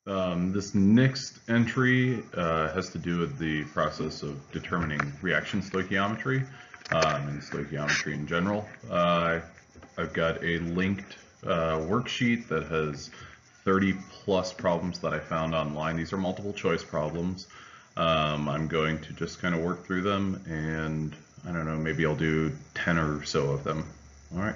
This next entry has to do with the process of determining reaction stoichiometry and stoichiometry in general. I've got a linked worksheet that has 30 plus problems that I found online. These are multiple choice problems. I'm going to just kind of work through them, and I don't know, maybe I'll do 10 or so of them. All right.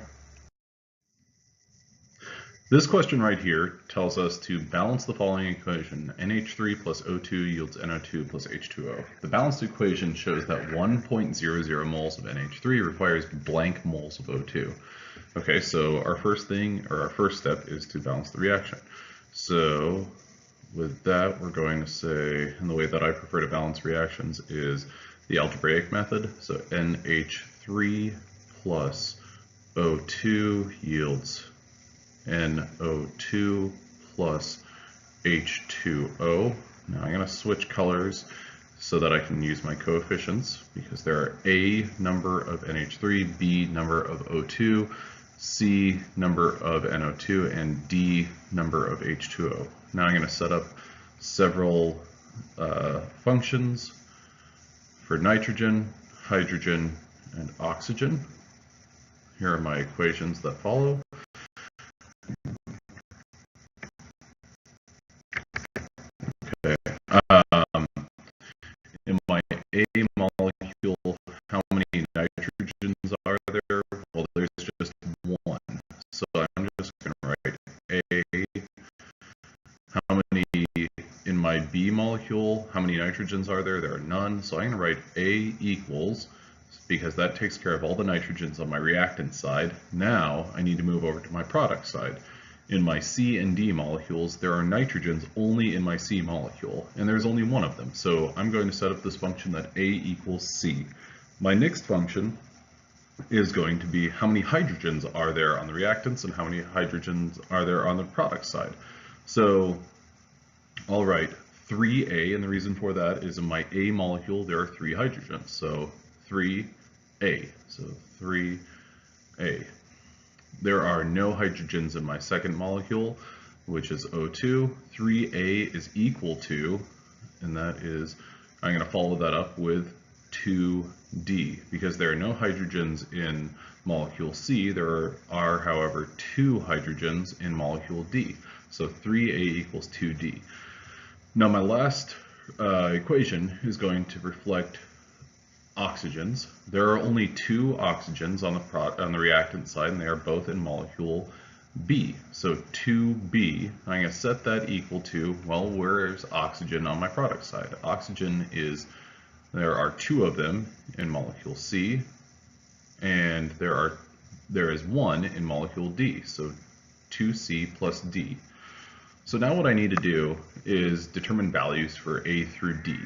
This question right here tells us to balance the following equation. NH3 plus O2 yields NO2 plus H2O. The balanced equation shows that 1.00 moles of NH3 requires blank moles of O2. Okay, so our first step is to balance the reaction. So with that, we're going to say, and the way that I prefer to balance reactions is the algebraic method. So NH3 plus O2 yields NO2 plus H2O. Now I'm going to switch colors so that I can use my coefficients, because there are A number of NH3, B number of O2, C number of NO2, and D number of H2O. Now I'm going to set up several functions for nitrogen, hydrogen, and oxygen. Here are my equations that follow. In my A molecule, how many nitrogens are there? Well, there's just one. So I'm just going to write A. How many in my B molecule? How many nitrogens are there? There are none. So I'm going to write A equals, because that takes care of all the nitrogens on my reactant side. Now I need to move over to my product side. In my C and D molecules, there are nitrogens only in my C molecule, and there's only one of them. So I'm going to set up this function that A equals C. My next function is going to be how many hydrogens are there on the reactants and how many hydrogens are there on the product side. So I'll write 3A, and the reason for that is in my A molecule there are 3 hydrogens. So 3A. So 3A. There are no hydrogens in my second molecule, which is O2. 3A is equal to, and that is, I'm going to follow that up with 2D, because there are no hydrogens in molecule C. There are, however, 2 hydrogens in molecule D. So 3A equals 2D. Now my last equation is going to reflect oxygens. There are only 2 oxygens on the reactant side, and they are both in molecule B. So 2B, I'm going to set that equal to, well, where's oxygen on my product side? Oxygen is, there are 2 of them in molecule C, and there is 1 in molecule D, so 2C plus D. So now what I need to do is determine values for A through D.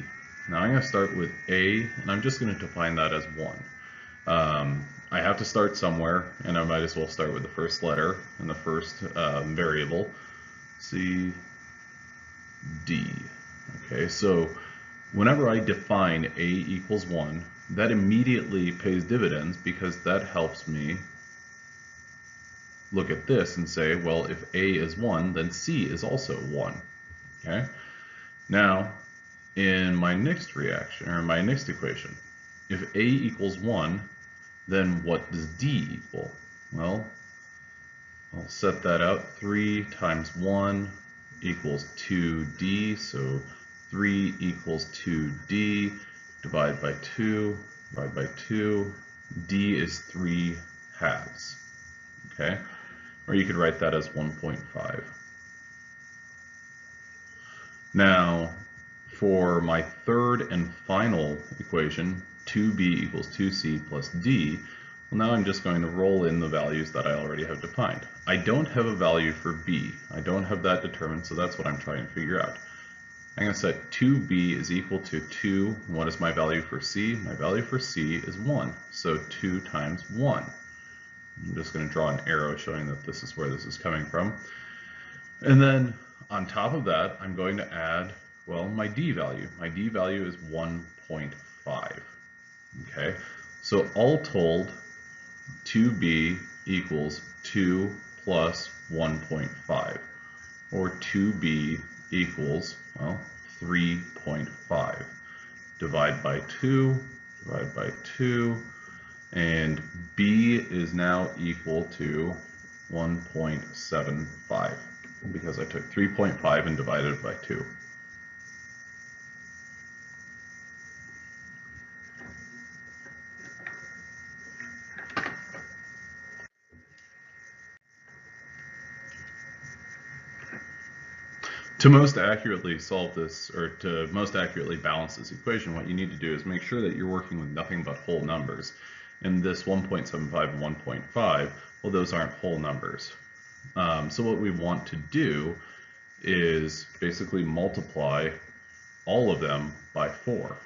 Now I'm going to start with A, and I'm just going to define that as 1. I have to start somewhere, and I might as well start with the first letter and the first variable, C, D. Okay, so whenever I define A equals 1, that immediately pays dividends, because that helps me look at this and say, well, if A is 1, then C is also 1. Okay, now in my next reaction, or my next equation, if A equals 1, then what does D equal? Well, I'll set that out. 3 times 1 equals 2D, so 3 equals 2D, divide by 2, divide by 2, D is 3 halves, okay? Or you could write that as 1.5. Now, for my third and final equation, 2B equals 2C plus D, well, now I'm just going to roll in the values that I already have defined. I don't have a value for B. I don't have that determined, so that's what I'm trying to figure out. I'm going to set 2B is equal to 2. What is my value for C? My value for C is 1, so 2 times 1. I'm just going to draw an arrow showing that this is where this is coming from. And then on top of that, I'm going to add, well, my D value. My D value is 1.5. Okay, so all told, 2B equals 2 plus 1.5, or 2B equals, well, 3.5. Divide by 2, divide by 2, and B is now equal to 1.75 because I took 3.5 and divided it by 2. To most accurately solve this, or to most accurately balance this equation, what you need to do is make sure that you're working with nothing but whole numbers. And this 1.75 and 1.5, well, those aren't whole numbers. So what we want to do is basically multiply all of them by 4.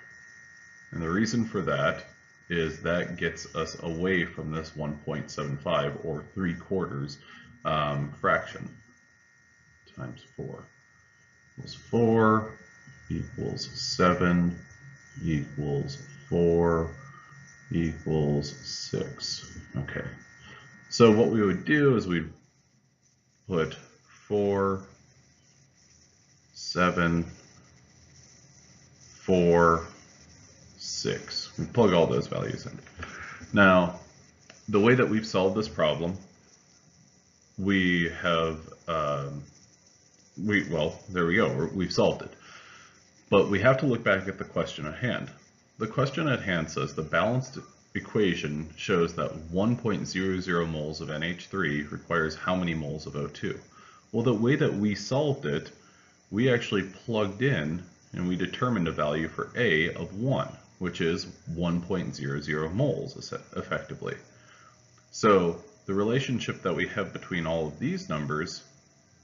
And the reason for that is that gets us away from this 1.75 or 3/4 fraction times 4. Equals 4 equals 7 equals 4 equals 6. Okay, so what we would do is we'd put 4, 7, 4, 6. We plug all those values in. Now, the way that we've solved this problem, we have well, there we go, we've solved it. But we have to look back at the question at hand. The question at hand says the balanced equation shows that 1.00 moles of NH3 requires how many moles of O2? Well, the way that we solved it, we actually plugged in and we determined a value for A of 1, which is 1.00 moles effectively. So the relationship that we have between all of these numbers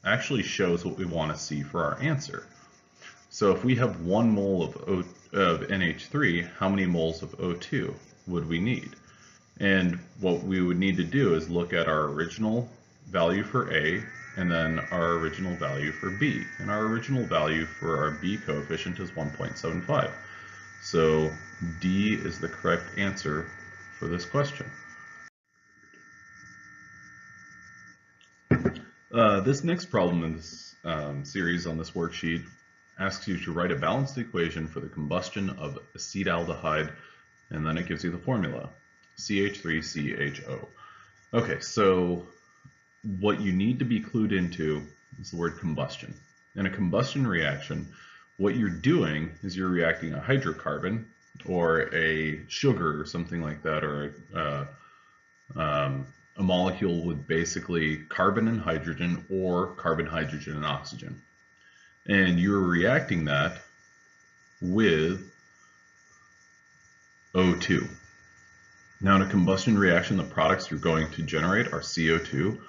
actually shows what we want to see for our answer. So if we have 1 mole of NH3, how many moles of O2 would we need? And what we would need to do is look at our original value for A and then our original value for B. And our original value for our B coefficient is 1.75. So D is the correct answer for this question. This next problem in this series on this worksheet asks you to write a balanced equation for the combustion of acetaldehyde, and then it gives you the formula, CH3CHO. Okay, so what you need to be clued into is the word combustion. In a combustion reaction, what you're doing is you're reacting a hydrocarbon or a sugar or something like that, or a molecule with basically carbon and hydrogen or carbon, hydrogen, and oxygen. And you're reacting that with O2. Now in a combustion reaction, the products you're going to generate are CO2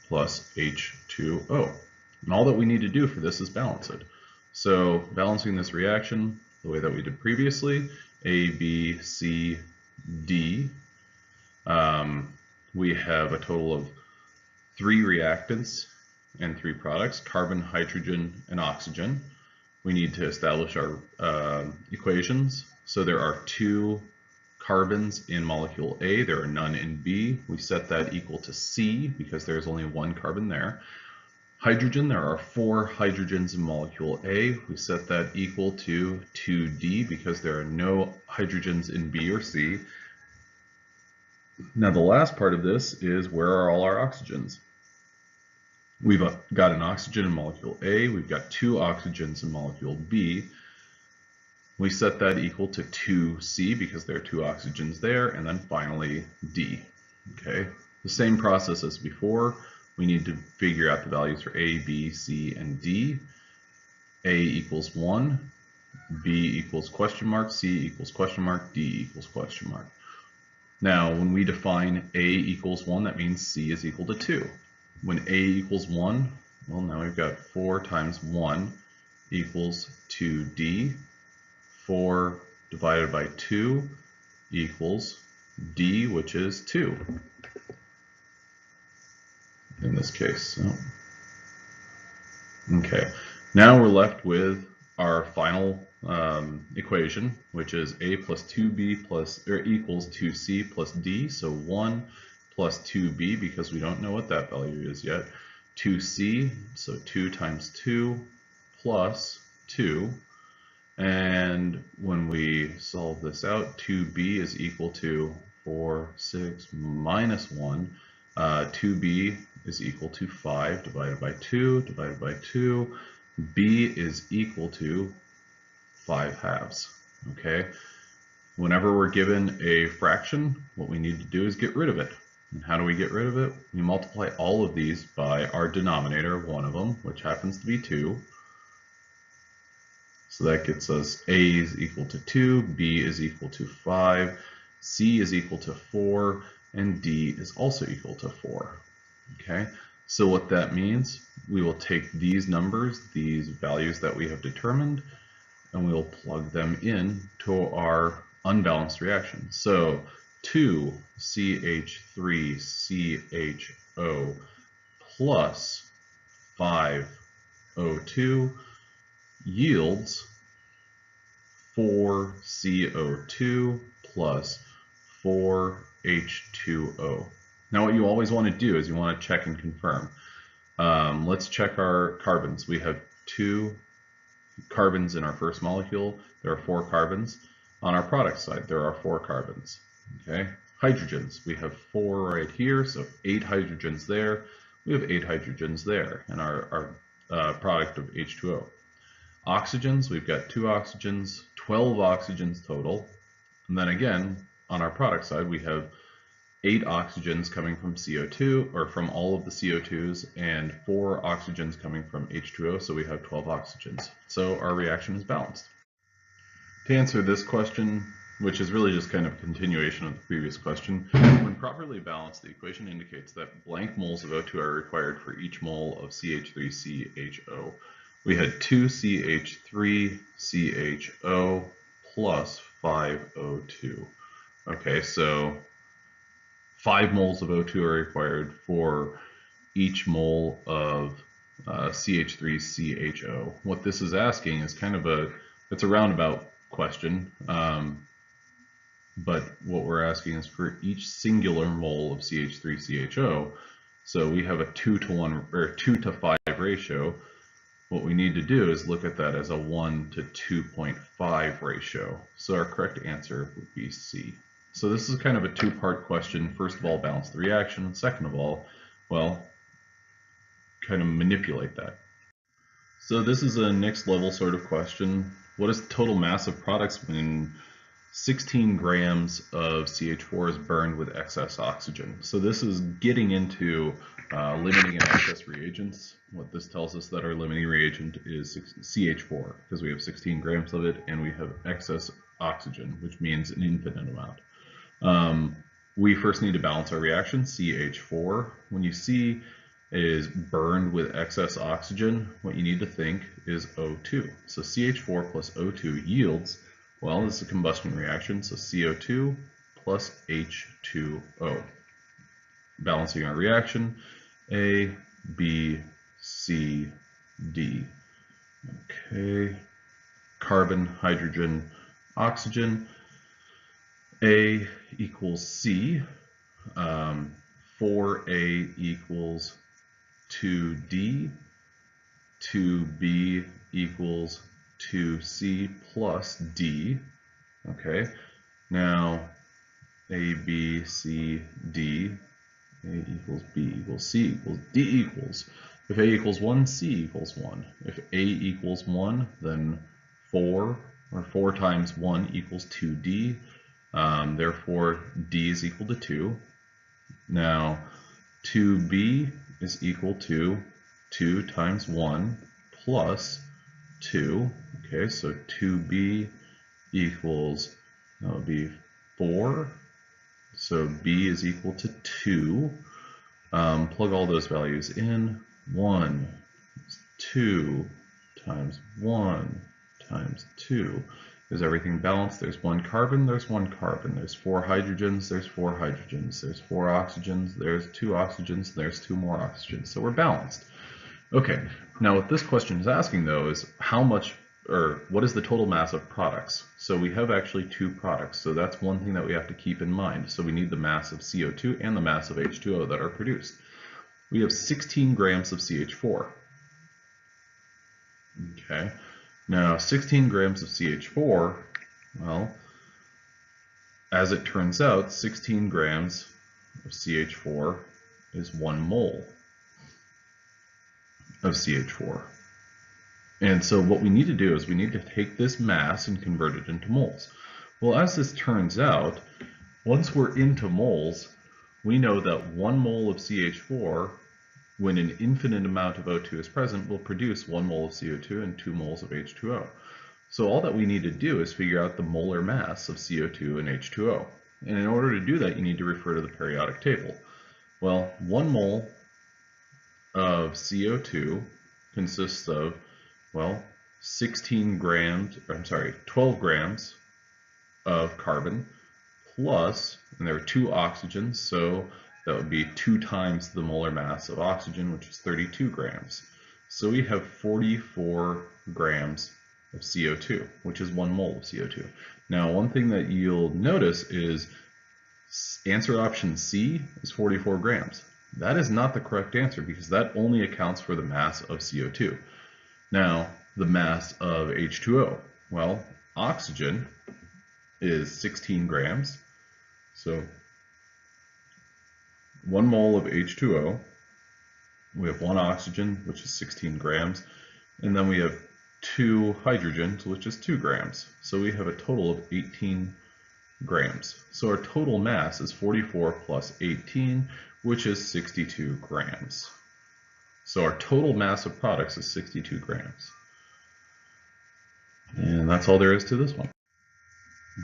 plus H2O. And all that we need to do for this is balance it. So balancing this reaction the way that we did previously, A, B, C, D, we have a total of 3 reactants and 3 products, carbon, hydrogen, and oxygen. We need to establish our equations. So there are 2 carbons in molecule A, there are none in B. We set that equal to C because there's only 1 carbon there. Hydrogen, there are 4 hydrogens in molecule A. We set that equal to 2D because there are no hydrogens in B or C. Now the last part of this is where are all our oxygens? We've got an oxygen in molecule A, we've got 2 oxygens in molecule B. We set that equal to 2C because there are 2 oxygens there, and then finally D. Okay, the same process as before. We need to figure out the values for A, B, C, and D. A equals 1, B equals question mark, C equals question mark, D equals question mark. Now, when we define A equals 1, that means C is equal to 2. When A equals 1, well, now we've got 4 times 1 equals 2D. 4 divided by 2 equals D, which is 2 in this case. So, okay, now we're left with our final equation, which is A plus 2B plus, or equals 2C plus D. So 1 plus 2B, because we don't know what that value is yet. 2C, so 2 times 2 plus 2. And when we solve this out, 2b is equal to 4, 6 minus 1. 2b is equal to 5 divided by 2 divided by 2. b is equal to 5 halves. Okay. Whenever we're given a fraction, what we need to do is get rid of it. And how do we get rid of it? We multiply all of these by our denominator, one of them, which happens to be 2. So that gets us a is equal to 2, b is equal to 5, c is equal to 4, and d is also equal to 4. Okay, so what that means, we will take these numbers, these values that we have determined, and we will plug them in to our unbalanced reaction. So 2CH3CHO plus 5O2 yields 4CO2 plus 4H2O. Now what you always want to do is you want to check and confirm. Let's check our carbons. We have 2 carbons in our first molecule. There are 4 carbons. On our product side, there are 4 carbons. Okay. Hydrogens, we have 4 right here, so 8 hydrogens there. We have 8 hydrogens there in our product of H2O. Oxygens, we've got 2 oxygens, 12 oxygens total. And then again, on our product side, we have 8 oxygens coming from CO2, or from all of the CO2s, and 4 oxygens coming from H2O, so we have 12 oxygens. So our reaction is balanced. To answer this question, which is really just kind of a continuation of the previous question, when properly balanced, the equation indicates that blank moles of O2 are required for each mole of CH3CHO. We had 2CH3CHO plus 5O2. Okay, so 5 moles of O2 are required for each mole of CH3CHO. What this is asking is kind of it's a roundabout question, but what we're asking is for each singular mole of CH3CHO. So we have a 2 to 1 or 2 to 5 ratio. What we need to do is look at that as a 1 to 2.5 ratio. So our correct answer would be C. So this is kind of a 2-part question. First of all, balance the reaction. Second of all, well, kind of manipulate that. So this is a next level sort of question. What is the total mass of products when 16 grams of CH4 is burned with excess oxygen? So this is getting into limiting and excess reagents. What this tells us that our limiting reagent is CH4 because we have 16 grams of it and we have excess oxygen, which means an infinite amount. We first need to balance our reaction. CH4, when you see is burned with excess oxygen, what you need to think is O2. So CH4 plus O2 yields, well, this is a combustion reaction, so CO2 plus H2O. Balancing our reaction, A, B, C, D. Okay, carbon, hydrogen, oxygen. A equals C, 4A equals 2D, 2B equals 2C plus D. Okay, now A, B, C, D, A equals B equals C equals D equals. If A equals 1, C equals 1. If A equals 1, then 4 times 1 equals 2D. Therefore, D is equal to 2. Now, 2B is equal to 2 times 1 plus 2. Okay, so 2B equals, that would be 4. So B is equal to 2. Plug all those values in. 1, 2 times 1 times 2. Is everything balanced? There's 1 carbon, there's 1 carbon. There's 4 hydrogens, there's 4 hydrogens. There's 4 oxygens, there's 2 oxygens, there's 2 more oxygens. So we're balanced. Okay, now what this question is asking though is how much, or what is the total mass of products? So we have actually 2 products, so that's one thing that we have to keep in mind. So we need the mass of CO2 and the mass of H2O that are produced. We have 16 grams of CH4. Okay, now 16 grams of CH4, well, as it turns out, 16 grams of CH4 is 1 mole of CH4. And so what we need to do is we need to take this mass and convert it into moles. Well, as this turns out, once we're into moles, we know that 1 mole of CH4, when an infinite amount of O2 is present, will produce 1 mole of CO2 and 2 moles of H2O. So all that we need to do is figure out the molar mass of CO2 and H2O. And in order to do that, you need to refer to the periodic table. Well, 1 mole of CO2 consists of, well, 12 grams of carbon plus, and there are 2 oxygens, so that would be 2 times the molar mass of oxygen, which is 32 grams. So we have 44 grams of CO2, which is 1 mole of CO2. Now, one thing that you'll notice is answer option C is 44 grams. That is not the correct answer because that only accounts for the mass of CO2. Now, the mass of H2O. Well, oxygen is 16 grams. So 1 mole of H2O. We have 1 oxygen, which is 16 grams. And then we have 2 hydrogens, which is 2 grams. So we have a total of 18 grams. So our total mass is 44 plus 18, which is 62 grams. So our total mass of products is 62 grams. And that's all there is to this one.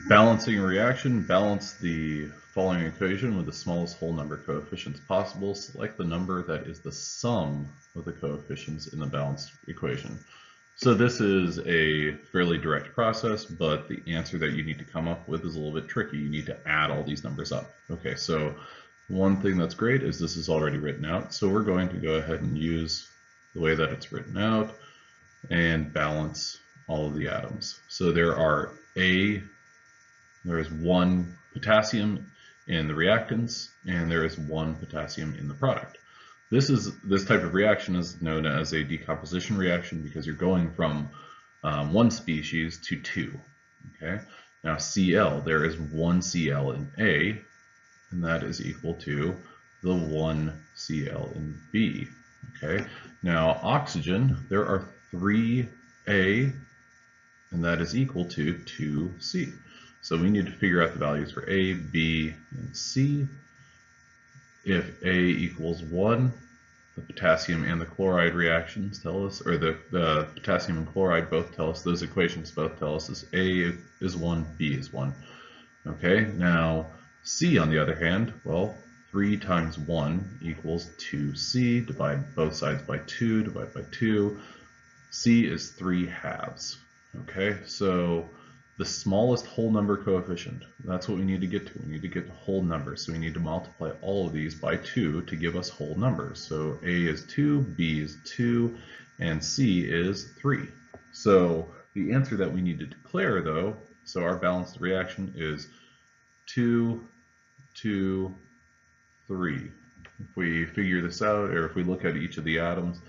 Balancing a reaction, balance the following equation with the smallest whole number coefficients possible. Select the number that is the sum of the coefficients in the balanced equation. So this is a fairly direct process, but the answer that you need to come up with is a little bit tricky. You need to add all these numbers up. Okay, so one thing that's great is this is already written out. So we're going to go ahead and use the way that it's written out and balance all of the atoms. So there is 1 potassium in the reactants, and there is 1 potassium in the product. This type of reaction is known as a decomposition reaction because you're going from 1 species to 2. Okay. Now Cl, there is 1 Cl in A, and that is equal to the 1 Cl in B. Okay. Now oxygen, there are 3 A, and that is equal to 2 C. So we need to figure out the values for A, B, and C. If A equals 1, the potassium and the chloride reactions tell us, or the potassium and chloride both tell us, those equations both tell us is A is 1, B is 1. Okay, now C on the other hand, well, 3 times 1 equals 2C, divide both sides by 2, divide by 2. C is 3 halves. Okay, so the smallest whole number coefficient, that's what we need to get to. We need to get to whole numbers. So we need to multiply all of these by 2 to give us whole numbers. So A is 2, B is 2, and C is 3. So the answer that we need to declare though, so our balanced reaction is 2, 2, 3. If we figure this out, or if we look at each of the atoms,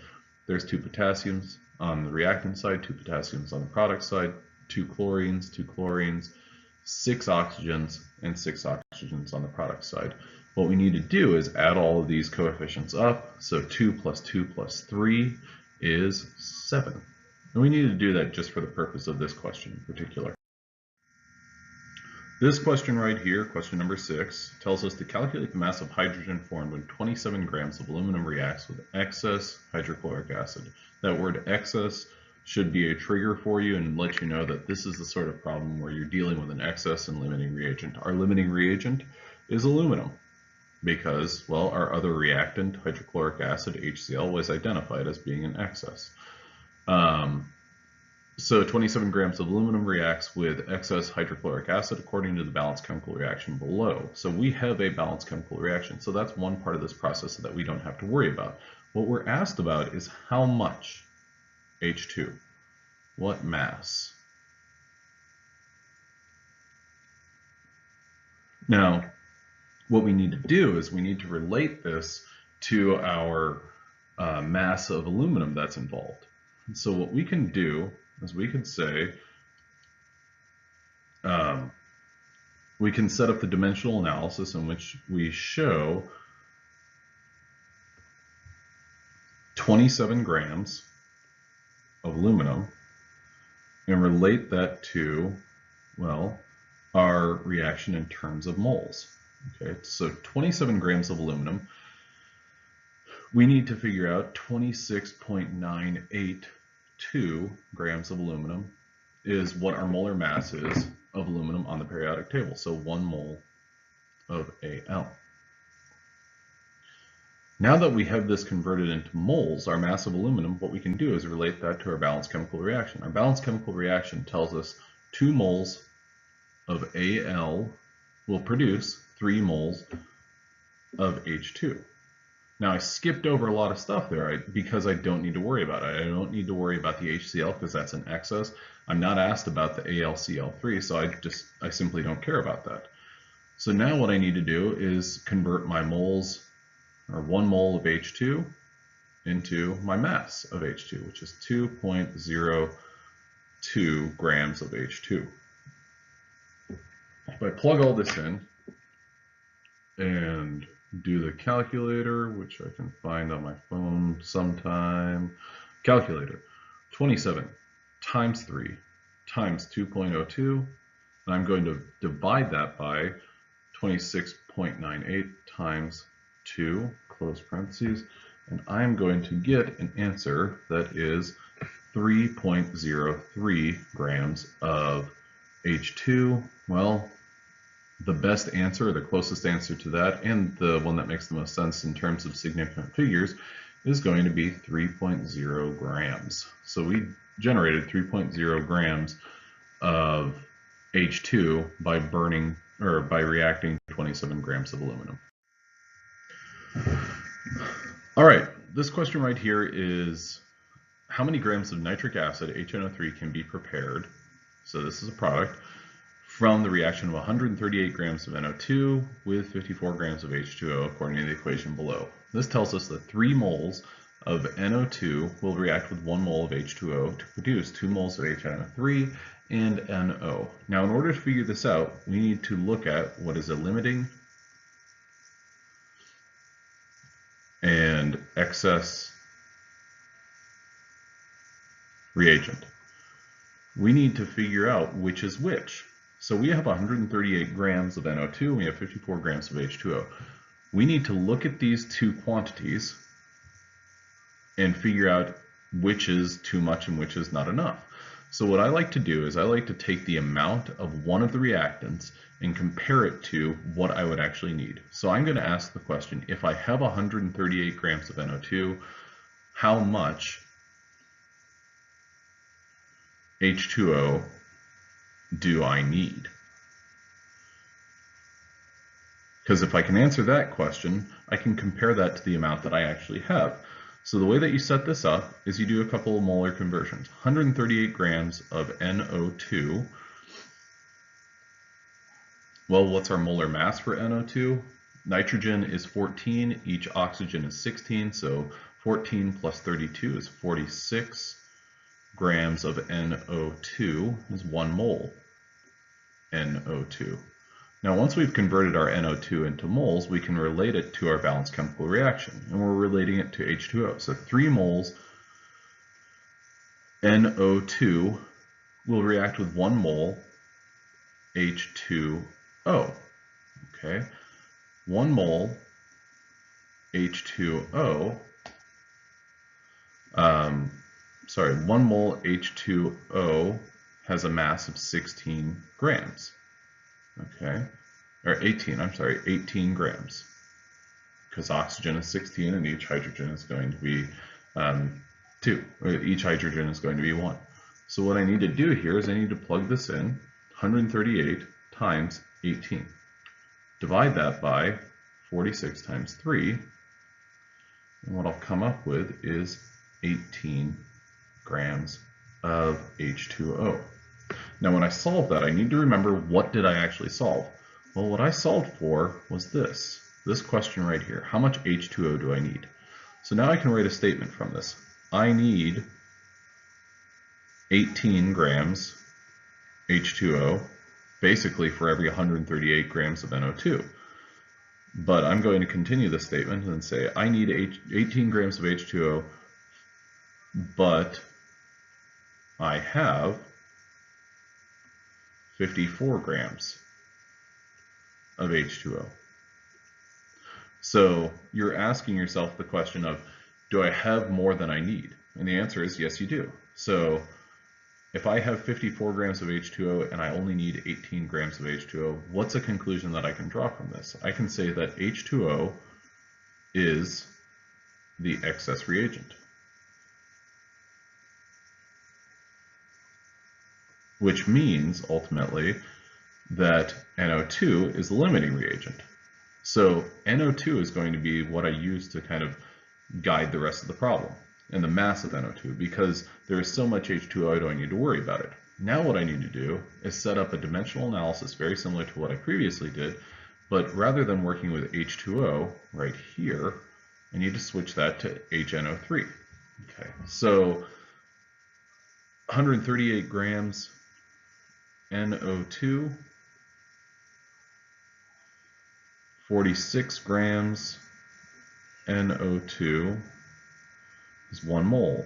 there's 2 potassiums on the reactant side, 2 potassiums on the product side, 2 chlorines, 6 oxygens, and 6 oxygens on the product side. What we need to do is add all of these coefficients up. So 2 plus 2 plus 3 is 7. And we need to do that just for the purpose of this question in particular. This question right here, question number 6, tells us to calculate the mass of hydrogen formed when 27 grams of aluminum reacts with excess hydrochloric acid. That word excess should be a trigger for you and let you know that this is the sort of problem where you're dealing with an excess and limiting reagent. Our limiting reagent is aluminum because, well, our other reactant, hydrochloric acid, HCl, was identified as being an excess. So 27 grams of aluminum reacts with excess hydrochloric acid according to the balanced chemical reaction below. So we have a balanced chemical reaction. So that's one part of this process that we don't have to worry about. What we're asked about is how much H2, what mass. Now, what we need to do is we need to relate this to our mass of aluminum that's involved. And so what we can do is we could say, we can set up the dimensional analysis in which we show 27 grams of aluminum and relate that to, well, our reaction in terms of moles. Okay, so 27 grams of aluminum, we need to figure out 26.982 grams of aluminum is what our molar mass is of aluminum on the periodic table, so 1 mole of Al. Now that we have this converted into moles, our mass of aluminum, what we can do is relate that to our balanced chemical reaction. Our balanced chemical reaction tells us 2 moles of Al will produce 3 moles of H2. Now I skipped over a lot of stuff there because I don't need to worry about it. I don't need to worry about the HCl because that's an excess. I'm not asked about the AlCl3, so I simply don't care about that. So now what I need to do is convert my moles, or 1 mole of H2, into my mass of H2, which is 2.02 grams of H2. If I plug all this in and do the calculator, which I can find on my phone sometime, calculator, 27 times 3 times 2.02, and I'm going to divide that by 26.98 times 2, close parentheses, and I'm going to get an answer that is 3.03 grams of H2. Well, the best answer, or the closest answer to that, and the one that makes the most sense in terms of significant figures, is going to be 3.0 grams. So we generated 3.0 grams of H2 by burning, or by reacting 27 grams of aluminum. All right, this question right here is how many grams of nitric acid, HNO3, can be prepared, so this is a product, from the reaction of 138 grams of NO2 with 54 grams of H2O according to the equation below. This tells us that 3 moles of NO2 will react with 1 mole of H2O to produce 2 moles of HNO3 and NO. Now in order to figure this out, we need to look at what is a limiting and excess reagent. We need to figure out which is which. So we have 138 grams of NO2 and we have 54 grams of H2O. We need to look at these two quantities and figure out which is too much and which is not enough. So what I like to do is I like to take the amount of one of the reactants and compare it to what I would actually need. So I'm going to ask the question, if I have 138 grams of NO2, how much H2O do I need? Because if I can answer that question, I can compare that to the amount that I actually have. So the way that you set this up is you do a couple of molar conversions. 138 grams of NO2. Well, what's our molar mass for NO2? Nitrogen is 14, each oxygen is 16, so 14 plus 32 is 46 grams of NO2 is 1 mole NO2. Now once we've converted our NO2 into moles, we can relate it to our balanced chemical reaction, and we're relating it to H2O. So 3 moles NO2 will react with 1 mole H2O. Okay, 1 mole H2O, 1 mole H2O has a mass of 16 grams. Okay, or 18, I'm sorry, 18 grams. Because oxygen is 16 and each hydrogen is going to be 2, or each hydrogen is going to be 1. So what I need to do here is I need to plug this in, 138 times 18. Divide that by 46 times 3, and what I'll come up with is 18 grams of H2O. Now when I solve that, I need to remember, what did I actually solve? Well, what I solved for was this question right here. How much H2O do I need? So now I can write a statement from this. I need 18 grams H2O, basically for every 138 grams of NO2. But I'm going to continue this statement and say I need 18 grams of H2O, but I have 54 grams of H2O. So you're asking yourself the question of, do I have more than I need? And the answer is yes, you do. So if I have 54 grams of H2O and I only need 18 grams of H2O, what's a conclusion that I can draw from this? I can say that H2O is the excess reagent, which means ultimately that NO2 is the limiting reagent. So NO2 is going to be what I use to kind of guide the rest of the problem and the mass of NO2, because there is so much H2O I don't need to worry about it. Now what I need to do is set up a dimensional analysis very similar to what I previously did, but rather than working with H2O right here, I need to switch that to HNO3. Okay, so 138 grams NO2, 46 grams NO2 is 1 mole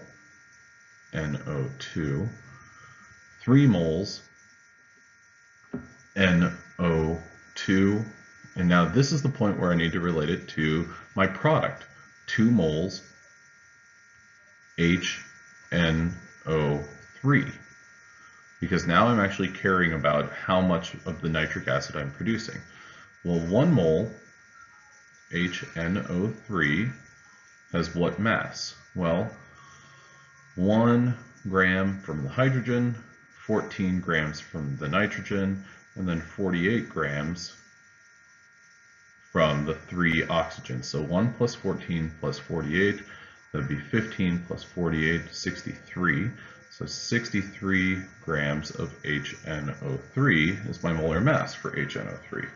NO2, 3 moles NO2, and now this is the point where I need to relate it to my product, 2 moles HNO3, because now I'm actually caring about how much of the nitric acid I'm producing. Well, 1 mole HNO3 has what mass? Well, 1 gram from the hydrogen, 14 grams from the nitrogen, and then 48 grams from the 3 oxygens. So 1 plus 14 plus 48, that would be 15 plus 48, 63. So 63 grams of HNO3 is my molar mass for HNO3.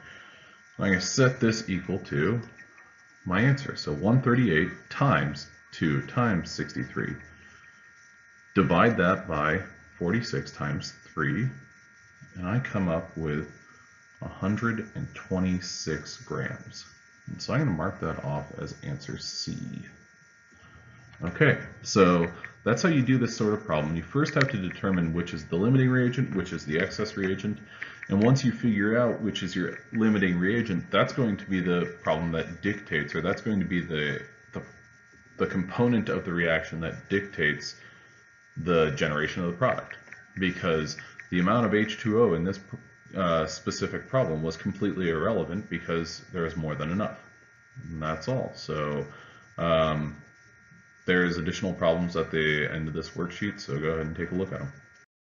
I'm going to set this equal to my answer. So 138 times 2 times 63. Divide that by 46 times 3, and I come up with 126 grams. And so I'm going to mark that off as answer C. Okay, so that's how you do this sort of problem. You first have to determine which is the limiting reagent, which is the excess reagent, and once you figure out which is your limiting reagent, that's going to be the problem that dictates, or that's going to be the component of the reaction that dictates the generation of the product, because the amount of H2O in this specific problem was completely irrelevant because there is more than enough, and that's all. So there's additional problems at the end of this worksheet, so go ahead and take a look at them.